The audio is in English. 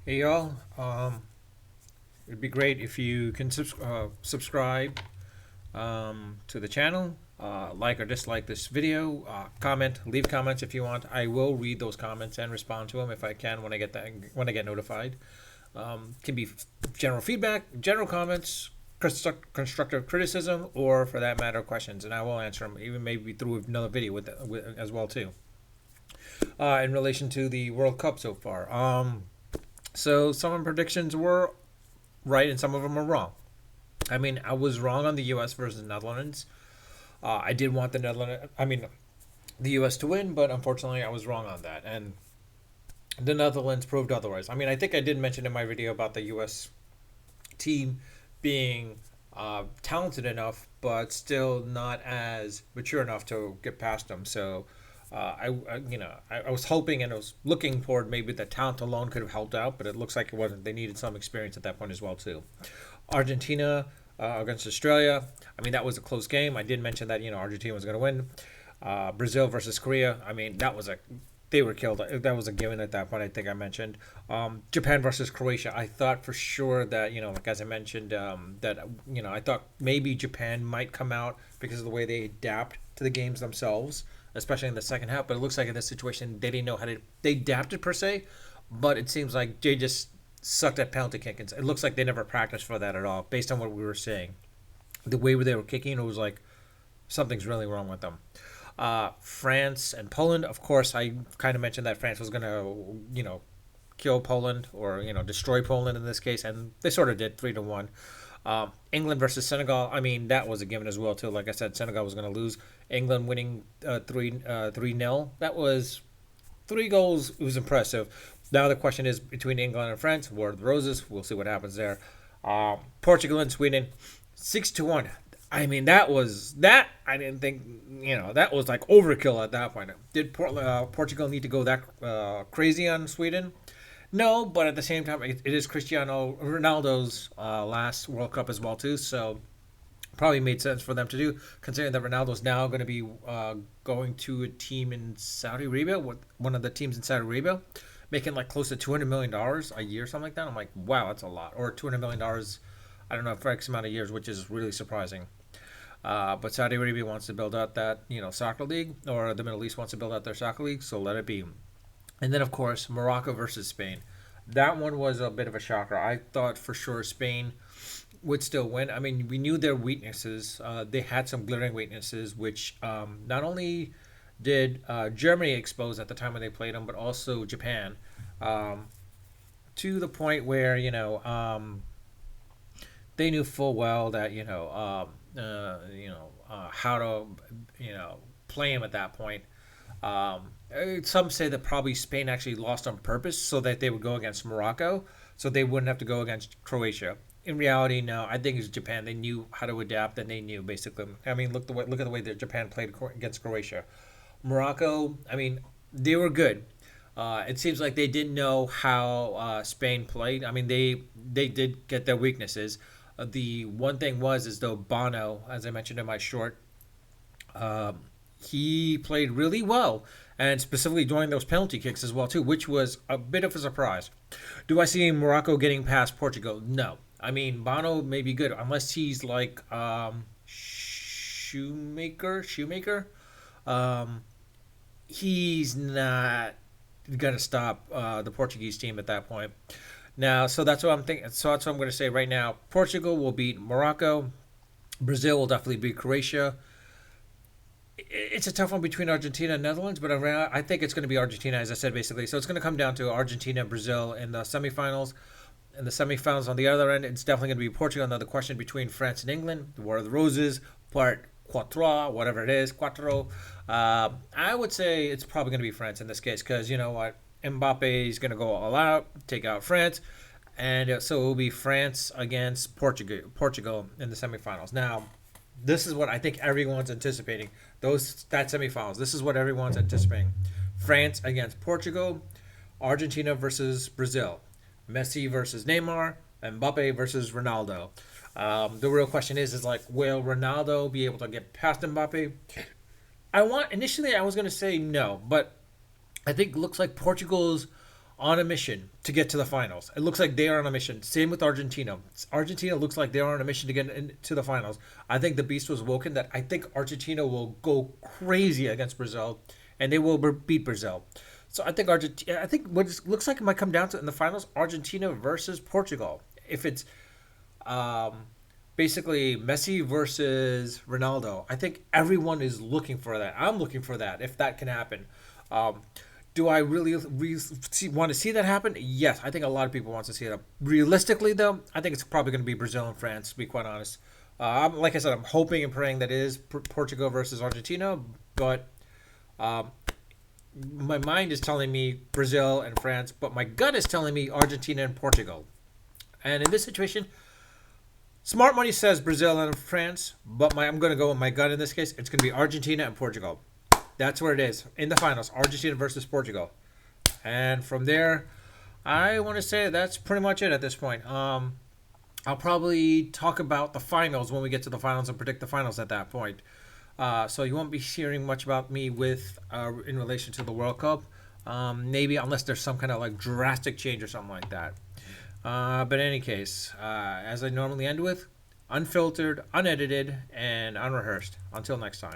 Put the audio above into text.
Hey y'all, it'd be great if you can subscribe to the channel, like or dislike this video, comment, leave comments if you want. I will read those comments and respond to them if I can when I get notified. Can be general feedback, general comments, constructive criticism, or for that matter, questions, and I will answer them, even maybe through another video as well too. In relation to the World Cup so far, so some of the predictions were right and some of them were wrong. I mean, I was wrong on the U.S. versus the Netherlands. I did want the U.S. to win, but unfortunately, I was wrong on that, and the Netherlands proved otherwise. I mean, I think I did mention in my video about the U.S. team being talented enough, but still not as mature enough to get past them. So I was hoping and I was looking forward maybe the talent alone could have helped out, but it looks like it wasn't. They needed some experience at that point as well too. Argentina against Australia. I mean, that was a close game. I did mention that Argentina was going to win. Brazil versus Korea. I mean, they were killed. That was a given at that point. I think I mentioned Japan versus Croatia. I thought for sure that like as I mentioned, that I thought maybe Japan might come out because of the way they adapt to the games themselves, especially in the second half. But it looks like in this situation they didn't know how to. They adapted per se, but it seems like they just sucked at penalty kicking. It looks like they never practiced for that at all, based on what we were seeing. The way they were kicking, it was like something's really wrong with them. France and Poland, of course, I kind of mentioned that France was going to, kill Poland or destroy Poland in this case, and they sort of did 3-1. England versus Senegal, I mean that was a given as well too. Like I said, Senegal was going to lose. England winning 3-0. That was 3 goals. It was impressive. Now the question is between England and France. War of the Roses. We'll see what happens there. Portugal and Sweden, 6-1. I mean, that was that. I didn't think that was like overkill at that point. Did Portugal need to go that crazy on Sweden? No, but at the same time, it is Cristiano Ronaldo's last World Cup as well too. So probably made sense for them to do, considering that Ronaldo's now going to be going to a team in Saudi Arabia, one of the teams in Saudi Arabia, making like close to $200 million a year, something like that. I'm like, wow, that's a lot. Or $200 million. I don't know for X amount of years, which is really surprising. But Saudi Arabia wants to build out that soccer league, or the Middle East wants to build out their soccer league, so let it be. And then of course Morocco versus Spain. That one was a bit of a shocker. I thought for sure Spain would still win. I mean, we knew their weaknesses. They had some glaring weaknesses, which not only did Germany expose at the time when they played them, but also Japan, to the point where they knew full well that how to play him at that point. Some say that probably Spain actually lost on purpose so that they would go against Morocco, so they wouldn't have to go against Croatia. In reality, no. I think it's Japan. They knew how to adapt, and they knew basically. I mean, look at the way that Japan played against Croatia. Morocco, I mean, they were good. It seems like they didn't know how Spain played. I mean, they did get their weaknesses. The one thing was is though Bono, as I mentioned in my short, he played really well, and specifically during those penalty kicks as well too, which was a bit of a surprise. Do I see Morocco getting past Portugal? No. I mean, Bono may be good unless he's like Shoemaker. Um, he's not gonna stop the Portuguese team at that point. Now, so that's what I'm thinking. So that's what I'm going to say right now. Portugal will beat Morocco. Brazil will definitely beat Croatia. It's a tough one between Argentina and Netherlands, but I think it's going to be Argentina, as I said, basically. So it's going to come down to Argentina and Brazil in the semifinals. In the semifinals on the other end, it's definitely going to be Portugal. Now the question between France and England, the War of the Roses, part quatre, whatever it is, quattro. I would say it's probably going to be France in this case because you know what? Mbappe is going to go all out, take out France, and so it will be France against Portugal in the semifinals. Now, this is what I think everyone's anticipating. That semifinals. This is what everyone's anticipating. France against Portugal, Argentina versus Brazil, Messi versus Neymar, Mbappe versus Ronaldo. The real question is like, will Ronaldo be able to get past Mbappe? Initially I was going to say no, but I think it looks like Portugal's on a mission to get to the finals. It looks like they are on a mission. Same with Argentina. Argentina looks like they are on a mission to get into the finals. I think the beast was woken that I think Argentina will go crazy against Brazil, and they will beat Brazil. So I think Argentina. I think what it looks like it might come down to in the finals: Argentina versus Portugal. If it's um, basically Messi versus Ronaldo, I think everyone is looking for that. I'm looking for that if that can happen. Um, do I really want to see that happen? Yes, I think a lot of people want to see it. Realistically, though, I think it's probably going to be Brazil and France. To be quite honest, like I said, I'm hoping and praying that it is Portugal versus Argentina, but um, my mind is telling me Brazil and France, but my gut is telling me Argentina and Portugal. And in this situation, smart money says Brazil and France, but I'm going to go with my gut in this case. It's going to be Argentina and Portugal. That's where it is in the finals. Argentina versus Portugal. And from there, I want to say that's pretty much it at this point. I'll probably talk about the finals when we get to the finals and predict the finals at that point. So you won't be hearing much about me with in relation to the World Cup. Maybe unless there's some kind of like drastic change or something like that. But in any case, as I normally end with, unfiltered, unedited, and unrehearsed. Until next time.